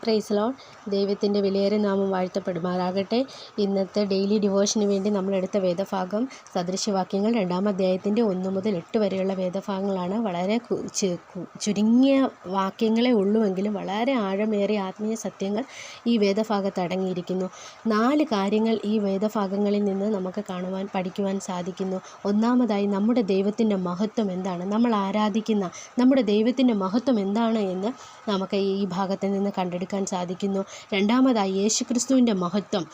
Praise Lord. ദൈവത്തിൻ്റെ വിലയേറിയ നാമം വാഴ്ത്തപ്പെടുമാറാകട്ടെ. ഇന്നത്തെ ഡെയിലി ഡിവോഷന് വേണ്ടി നമ്മളെടുത്ത വേദഭാഗം സദൃശവാക്യങ്ങൾ 2-ാം അധ്യായത്തിൻ്റെ 1 മുതൽ 8 വരെയുള്ള വേദഭാഗങ്ങളാണ്. വളരെ ചുരുങ്ങിയ വാക്യങ്ങളെ ഉള്ളുവെങ്കിലും വളരെ ആഴമേറിയ ആത്മീയ സത്യങ്ങൾ ഈ വേദഭാഗത്ത് അടങ്ങിയിരിക്കുന്നു. 4 കാര്യങ്ങൾ ഈ വേദഭാഗങ്ങളിൽ നിന്ന് നമുക്ക് പഠിക്കുവാൻ സാധിക്കുന്നു. ഒന്നാമതായി, നമ്മുടെ ദൈവത്തിൻ്റെ മഹത്വം എന്താണ്, നമ്മൾ ആരാധിക്കുന്ന നമ്മുടെ ദൈവത്തിൻ്റെ മഹത്വം എന്താണ് എന്ന് നമുക്ക് ഈ ഭാഗത്ത് നിന്ന് കണ്ടെടുക്കാൻ സാധിക്കുന്നു. രണ്ടാമതായി, യേശുക്രിസ്തുവിൻ്റെ മഹത്വം,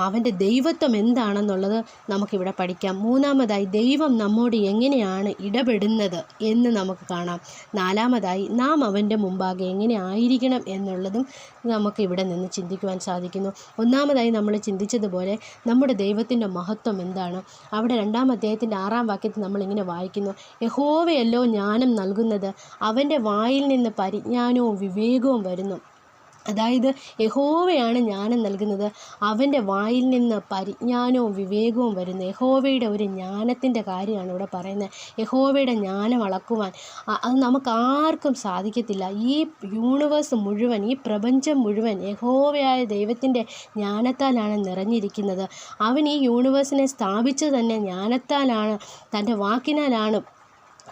അവൻ്റെ ദൈവത്വം എന്താണെന്നുള്ളത് നമുക്കിവിടെ പഠിക്കാം. മൂന്നാമതായി, ദൈവം നമ്മോട് എങ്ങനെയാണ് ഇടപെടുന്നത് എന്ന് നമുക്ക് കാണാം. നാലാമതായി, നാം അവൻ്റെ മുമ്പാകെ എങ്ങനെ ആയിരിക്കണം എന്നുള്ളതും നമുക്ക് ഇവിടെ നിന്ന് ചിന്തിക്കുവാൻ സാധിക്കുന്നു. ഒന്നാമതായി നമ്മൾ ചിന്തിച്ചതുപോലെ നമ്മുടെ ദൈവത്തിൻ്റെ മഹത്വം എന്താണ്. അവിടെ 2-ാം അധ്യായത്തിൻ്റെ 6-ാം വാക്യത്തിൽ നമ്മളിങ്ങനെ വായിക്കുന്നു, യഹോവയല്ലോ ജ്ഞാനം നൽകുന്നത്, അവൻ്റെ വായിൽ നിന്ന് പരിജ്ഞാനവും വിവേകവും വരുന്നു. അതായത് യഹോവയാണ് ജ്ഞാനം നൽകുന്നത്, അവൻ്റെ വായിൽ നിന്ന് പരിജ്ഞാനവും വിവേകവും വരുന്നു. യഹോവയുടെ ഒരു ജ്ഞാനത്തിൻ്റെ കാര്യമാണ് ഇവിടെ പറയുന്നത്. യഹോവയുടെ ജ്ഞാനം അളക്കുവാൻ അത് നമുക്ക് ആർക്കും സാധിക്കത്തില്ല. ഈ യൂണിവേഴ്സ് മുഴുവൻ, ഈ പ്രപഞ്ചം മുഴുവൻ യഹോവയായ ദൈവത്തിൻ്റെ ജ്ഞാനത്താലാണ് നിറഞ്ഞിരിക്കുന്നത്. അവൻ ഈ യൂണിവേഴ്സിനെ സ്ഥാപിച്ചത് തന്നെ ജ്ഞാനത്താലാണ്, തൻ്റെ വാക്കിനാലാണ്,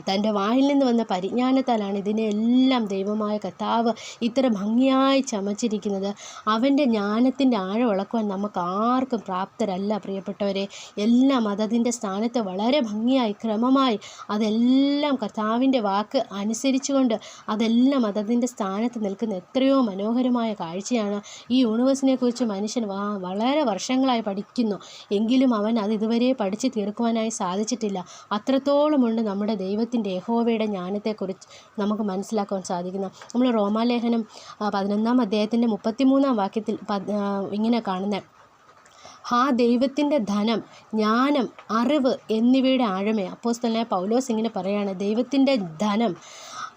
തൻ്റെ വായിൽ നിന്ന് വന്ന പരിജ്ഞാനത്താലാണ്. ഇതിനെല്ലാം ദൈവമായ കർത്താവ് ഇത്ര ഭംഗിയായി ചമച്ചിരിക്കുന്നത്. അവൻ്റെ ജ്ഞാനത്തിൻ്റെ ആഴം അളക്കുവാൻ നമുക്ക് ആർക്കും പ്രാപ്തരല്ല പ്രിയപ്പെട്ടവരെ. എല്ലാം അതതിൻ്റെ സ്ഥാനത്ത് വളരെ ഭംഗിയായി ക്രമമായി അതെല്ലാം കർത്താവിൻ്റെ വാക്ക് അനുസരിച്ചുകൊണ്ട് അതെല്ലാം അതതിൻ്റെ സ്ഥാനത്ത് നിൽക്കുന്ന എത്രയോ മനോഹരമായ കാഴ്ചയാണ്. ഈ യൂണിവേഴ്സിനെ കുറിച്ച് മനുഷ്യൻ വളരെ വർഷങ്ങളായി പഠിക്കുന്നു, എങ്കിലും അവൻ അത് ഇതുവരെ പഠിച്ച് തീർക്കുവാനായി സാധിച്ചിട്ടില്ല. അത്രത്തോളമുണ്ട് നമ്മുടെ യഹോവയുടെ ജ്ഞാനത്തെക്കുറിച്ച് നമുക്ക് മനസ്സിലാക്കുവാൻ സാധിക്കുന്നു. നമ്മൾ റോമാലേഖനം 11-ാം അധ്യായത്തിൻ്റെ 33-ാം വാക്യത്തിൽ ഇങ്ങനെ കാണുന്നത്, ദൈവത്തിൻ്റെ ധനം, ജ്ഞാനം, അറിവ് എന്നിവയുടെ ആഴമേ. അപ്പോസ്തലനായ പൗലോസ് ഇങ്ങനെ പറയാണ്, ദൈവത്തിൻ്റെ ധനം,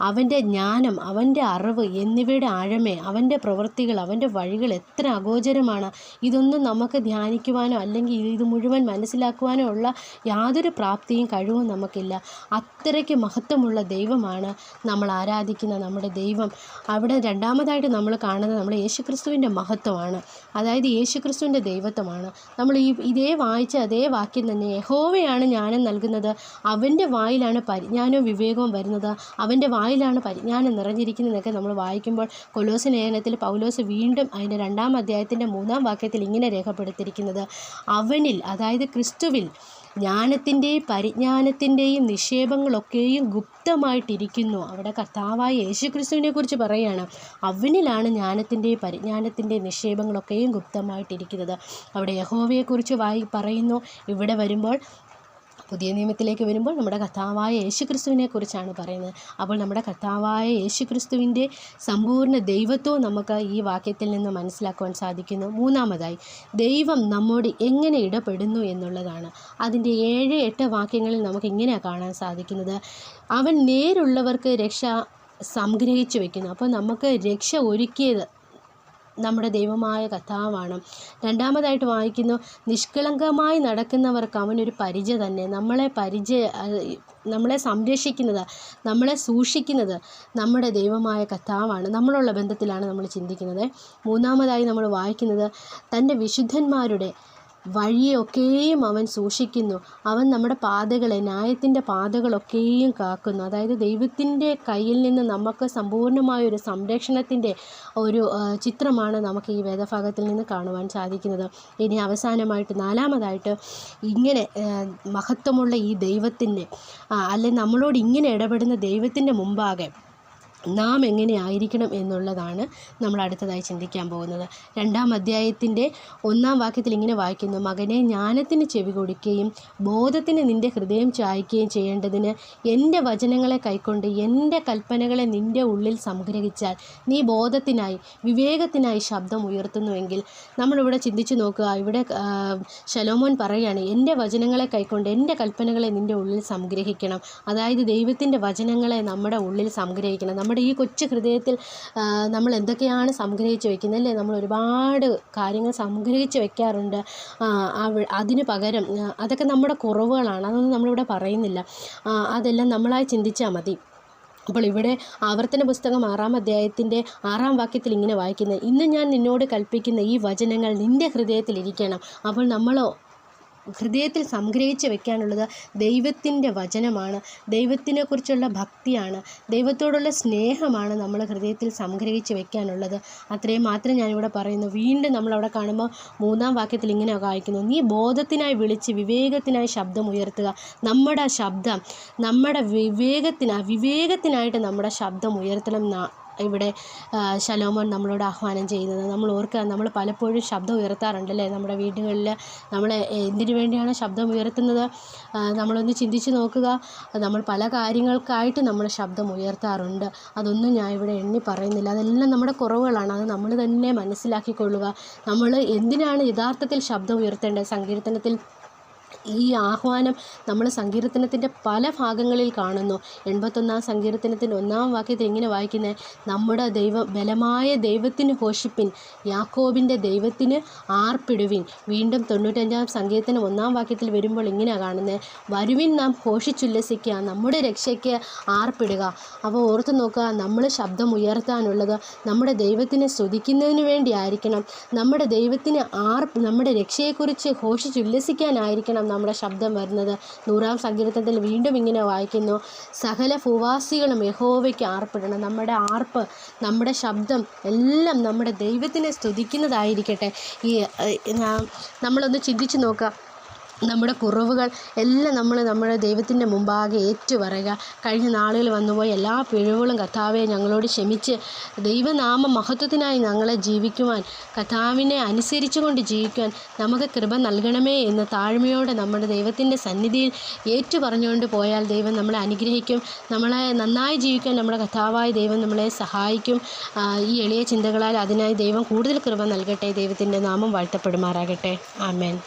അവൻ്റെ ജ്ഞാനം, അവൻ്റെ അറിവ് എന്നിവയുടെ ആഴമേ, അവൻ്റെ പ്രവൃത്തികൾ, അവൻ്റെ വഴികൾ എത്ര അഗോചരമാണ്. ഇതൊന്നും നമുക്ക് ധ്യാനിക്കുവാനോ അല്ലെങ്കിൽ ഇത് മുഴുവൻ മനസ്സിലാക്കുവാനോ ഉള്ള യാതൊരു പ്രാപ്തിയും കഴിവും നമുക്കില്ല. അത്രയ്ക്ക് മഹത്വമുള്ള ദൈവമാണ് നമ്മൾ ആരാധിക്കുന്ന നമ്മുടെ ദൈവം. അവിടെ രണ്ടാമതായിട്ട് നമ്മൾ കാണുന്നത് നമ്മുടെ യേശുക്രിസ്തുവിൻ്റെ മഹത്വമാണ്. അതായത് യേശുക്രിസ്തുവിൻ്റെ ദൈവത്വമാണ്. നമ്മൾ ഇതേ വായിച്ച അതേ വാക്യം തന്നെ, യഹോവയാണ് ജ്ഞാനം നൽകുന്നത്, അവൻ്റെ വായിലാണ് പരിജ്ഞാനവും വിവേകവും വരുന്നത്, അവൻ്റെ വായിലാണ് പരിജ്ഞാനം നിറഞ്ഞിരിക്കുന്നതൊക്കെ നമ്മൾ വായിക്കുമ്പോൾ കൊലോസ്യ ലേഖനത്തിൽ പൗലോസ് വീണ്ടും അതിൻ്റെ 2-ാം അധ്യായത്തിൻ്റെ 3-ാം വാക്യത്തിൽ ഇങ്ങനെ രേഖപ്പെടുത്തിയിരിക്കുന്നത്, അവനിൽ, അതായത് ക്രിസ്തുവിൽ ജ്ഞാനത്തിൻ്റെയും പരിജ്ഞാനത്തിൻ്റെയും നിക്ഷേപങ്ങളൊക്കെയും ഗുപ്തമായിട്ടിരിക്കുന്നു. അവിടെ കർത്താവായ യേശുക്രിസ്തുവിനെ കുറിച്ച് പറയുകയാണ്, അവനിലാണ് ജ്ഞാനത്തിൻ്റെയും പരിജ്ഞാനത്തിൻ്റെയും നിക്ഷേപങ്ങളൊക്കെയും ഗുപ്തമായിട്ടിരിക്കുന്നത്. അവിടെ യഹോവയെക്കുറിച്ച് പറയുന്നു. ഇവിടെ വരുമ്പോൾ പുതിയ നിയമത്തിലേക്ക് വരുമ്പോൾ നമ്മുടെ കർത്താവായ യേശുക്രിസ്തുവിനെ കുറിച്ചാണ് പറയുന്നത്. അപ്പോൾ നമ്മുടെ കർത്താവായ യേശുക്രിസ്തുവിൻ്റെ സമ്പൂർണ്ണ ദൈവത്വവും നമുക്ക് ഈ വാക്യത്തിൽ നിന്ന് മനസ്സിലാക്കുവാൻ സാധിക്കുന്നു. മൂന്നാമതായി, ദൈവം നമ്മോട് എങ്ങനെ ഇടപെടുന്നു എന്നുള്ളതാണ്. അതിൻ്റെ 7-8 വാക്യങ്ങളിൽ നമുക്ക് ഇങ്ങനെയാണ് കാണാൻ സാധിക്കുന്നത്, അവൻ നേരുള്ളവർക്ക് രക്ഷ സംഗ്രഹിച്ചു വയ്ക്കുന്നു. അപ്പോൾ നമുക്ക് രക്ഷ ഒരുക്കിയത് നമ്മുടെ ദൈവമായ കർത്താവാണ്. രണ്ടാമതായിട്ട് വായിക്കുന്നു, നിഷ്കളങ്കമായി നടക്കുന്നവർക്ക് അവനൊരു പരിച തന്നെ. നമ്മളെ സംരക്ഷിക്കുന്നത്, നമ്മളെ സൂക്ഷിക്കുന്നത് നമ്മുടെ ദൈവമായ കർത്താവാണ്. നമ്മളുള്ള ബന്ധത്തിലാണ് നമ്മൾ ചിന്തിക്കുന്നത്. മൂന്നാമതായി നമ്മൾ വായിക്കുന്നത്, തൻ്റെ വിശുദ്ധന്മാരുടെ വഴിയൊക്കെയും അവൻ സൂക്ഷിക്കുന്നു. അവൻ നമ്മുടെ പാതകളെ, ന്യായത്തിൻ്റെ പാതകളൊക്കെയും കാക്കുന്നു. അതായത് ദൈവത്തിൻ്റെ കയ്യിൽ നിന്ന് നമുക്ക് സമ്പൂർണ്ണമായൊരു സംരക്ഷണത്തിൻ്റെ ഒരു ചിത്രമാണ് നമുക്ക് ഈ വേദഭാഗത്തിൽ നിന്ന് കാണുവാൻ സാധിക്കുന്നത്. ഇനി അവസാനമായിട്ട് 4-മതായിട്ട്, ഇങ്ങനെ മഹത്വമുള്ള ഈ ദൈവത്തിൻ്റെ അല്ലെങ്കിൽ നമ്മളോട് ഇങ്ങനെ ഇടപെടുന്ന ദൈവത്തിൻ്റെ മുമ്പാകെ നാം എങ്ങനെ ആയിരിക്കണം എന്നുള്ളതാണ് നമ്മൾ അടുത്തതായി ചിന്തിക്കാൻ പോകുന്നത്. 2-ാം അധ്യായത്തിൻ്റെ 1-ാം വാക്യത്തിൽ ഇങ്ങനെ വായിക്കുന്നു, മകനെ, ജ്ഞാനത്തിന് ചെവി കൊടുക്കുകയും ബോധത്തിന് നിൻ്റെ ഹൃദയം ചായ്ക്കുകയും ചെയ്യേണ്ടതിന് എൻ്റെ വചനങ്ങളെ കൈക്കൊണ്ട് എൻ്റെ കൽപ്പനകളെ നിൻ്റെ ഉള്ളിൽ സംഗ്രഹിച്ചാൽ നീ ബോധത്തിനായി വിവേകത്തിനായി ശബ്ദം ഉയർത്തുന്നുവെങ്കിൽ. നമ്മളിവിടെ ചിന്തിച്ച് നോക്കുക. ഇവിടെ ശലോമോൻ പറയുകയാണ്, എൻ്റെ വചനങ്ങളെ കൈക്കൊണ്ട് എൻ്റെ കൽപ്പനകളെ നിൻ്റെ ഉള്ളിൽ സംഗ്രഹിക്കണം. അതായത് ദൈവത്തിൻ്റെ വചനങ്ങളെ നമ്മുടെ ഉള്ളിൽ സംഗ്രഹിക്കണം. നമ്മുടെ ഈ കൊച്ചു ഹൃദയത്തിൽ നമ്മൾ എന്തൊക്കെയാണ് സംഗ്രഹിച്ച് വയ്ക്കുന്നത് അല്ലേ? നമ്മൾ ഒരുപാട് കാര്യങ്ങൾ സംഗ്രഹിച്ച് വയ്ക്കാറുണ്ട്. അതിന് പകരം അതൊക്കെ നമ്മുടെ കുറവുകളാണ്, അതൊന്നും നമ്മളിവിടെ പറയുന്നില്ല. അതെല്ലാം നമ്മളായി ചിന്തിച്ചാൽ മതി. അപ്പോൾ ഇവിടെ ആവർത്തന പുസ്തകം 6-ാം അധ്യായത്തിൻ്റെ 6-ാം വാക്യത്തിൽ ഇങ്ങനെ വായിക്കുന്നത്, ഇന്ന് ഞാൻ നിന്നോട് കൽപ്പിക്കുന്ന ഈ വചനങ്ങൾ നിൻ്റെ ഹൃദയത്തിൽ ഇരിക്കണം. അപ്പോൾ നമ്മളോ ഹൃദയത്തിൽ സംഗ്രഹിച്ച് വെക്കാനുള്ളത് ദൈവത്തിൻ്റെ വചനമാണ്, ദൈവത്തിനെക്കുറിച്ചുള്ള ഭക്തിയാണ്, ദൈവത്തോടുള്ള സ്നേഹമാണ് നമ്മൾ ഹൃദയത്തിൽ സംഗ്രഹിച്ച് വെക്കാനുള്ളത്. അത്രയും മാത്രം ഞാനിവിടെ പറയുന്നു. വീണ്ടും നമ്മളവിടെ കാണുമ്പോൾ 3-ാം വാക്യത്തിൽ ഇങ്ങനെ വായിക്കുന്നു, നീ ബോധത്തിനായി വിളിച്ച് വിവേകത്തിനായി ശബ്ദം ഉയർത്തുക. നമ്മുടെ ശബ്ദം നമ്മുടെ വിവേകത്തിനായിട്ട് നമ്മുടെ ശബ്ദം ഉയർത്തണം ഇവിടെ ശലോമോൻ നമ്മളോട് ആഹ്വാനം ചെയ്യുന്നത്. നമ്മൾ ഓർക്കുക, നമ്മൾ പലപ്പോഴും ശബ്ദം ഉയർത്താറുണ്ടല്ലേ നമ്മുടെ വീടുകളിൽ. നമ്മൾ എന്തിനു വേണ്ടിയാണ് ശബ്ദം ഉയർത്തുന്നത്? നമ്മളൊന്ന് ചിന്തിച്ച് നോക്കുക. നമ്മൾ പല കാര്യങ്ങൾക്കായിട്ട് നമ്മൾ ശബ്ദം ഉയർത്താറുണ്ട്. അതൊന്നും ഞാൻ ഇവിടെ എണ്ണി പറയുന്നില്ല. അതെല്ലാം നമ്മുടെ കുറവുകളാണ്. അത് നമ്മൾ തന്നെ മനസ്സിലാക്കിക്കൊള്ളുക. നമ്മൾ എന്തിനാണ് യഥാർത്ഥത്തിൽ ശബ്ദം ഉയർത്തേണ്ടത്? സങ്കീർത്തനത്തിൽ ഈ ആഹ്വാനം നമ്മൾ സങ്കീർത്തനത്തിൻ്റെ പല ഭാഗങ്ങളിൽ കാണുന്നു. 81-ാം സങ്കീർത്തനത്തിൻ്റെ 1-ാം വാക്യത്തിൽ ഇങ്ങനെ വായിക്കുന്നത്, നമ്മുടെ ബലമായ ദൈവത്തിന് ഘോഷിപ്പിൻ, യാക്കോബിൻ്റെ ദൈവത്തിന് ആർപ്പിടുവിൻ. വീണ്ടും 95-ാം സങ്കീർത്തനം 1-ാം വാക്യത്തിൽ വരുമ്പോൾ ഇങ്ങനെയാണ് കാണുന്നത്, വരുവിൻ നാം ഘോഷിച്ചുല്ലസിക്കുക, നമ്മുടെ രക്ഷയ്ക്ക് ആർപ്പിടുക. അപ്പോൾ ഓർത്ത് നോക്കുക, നമ്മൾ ശബ്ദം ഉയർത്താനുള്ളത് നമ്മുടെ ദൈവത്തിനെ സ്തുതിക്കുന്നതിന് വേണ്ടിയായിരിക്കണം. നമ്മുടെ ദൈവത്തിന് നമ്മുടെ രക്ഷയെക്കുറിച്ച് ഘോഷിച്ചുല്ലസിക്കാനായിരിക്കണം നമ്മുടെ ശബ്ദം വരുന്നത്. 100-ാം സങ്കീർത്തനത്തിൽ വീണ്ടും ഇങ്ങനെ വായിക്കുന്നു, സകല ഭൂവാസികളും യഹോവയ്ക്ക് ആർപ്പിടണം. നമ്മുടെ ആർപ്പ്, നമ്മുടെ ശബ്ദം എല്ലാം നമ്മുടെ ദൈവത്തിനെ സ്തുതിക്കുന്നതായിരിക്കട്ടെ. നമ്മളൊന്ന് ചിന്തിച്ച് നോക്കുക. നമ്മുടെ കുറവുകൾ എല്ലാം നമ്മൾ നമ്മുടെ ദൈവത്തിൻ്റെ മുമ്പാകെ ഏറ്റുപറയുക. കഴിഞ്ഞ നാളുകൾ വന്നുപോയി എല്ലാ പിഴവുകളും കർത്താവെ ഞങ്ങളോട് ക്ഷമിച്ച് ദൈവനാമ മഹത്വത്തിനായി ഞങ്ങളെ ജീവിക്കുവാൻ, കർത്താവിനെ അനുസരിച്ചുകൊണ്ട് ജീവിക്കുവാൻ നമുക്ക് കൃപ നൽകണമേ എന്ന് താഴ്മയോടെ നമ്മുടെ ദൈവത്തിൻ്റെ സന്നിധിയിൽ ഏറ്റുപറഞ്ഞുകൊണ്ട് പോയാൽ ദൈവം നമ്മളെ അനുഗ്രഹിക്കും. നമ്മളെ നന്നായി ജീവിക്കാൻ നമ്മുടെ കർത്താവായ ദൈവം നമ്മളെ സഹായിക്കും. ഈ എളിയ ചിന്തകളാൽ അതിനായി ദൈവം കൂടുതൽ കൃപ നൽകട്ടെ. ദൈവത്തിൻ്റെ നാമം വാഴ്ത്തപ്പെടുമാറാകട്ടെ. ആമേൻ.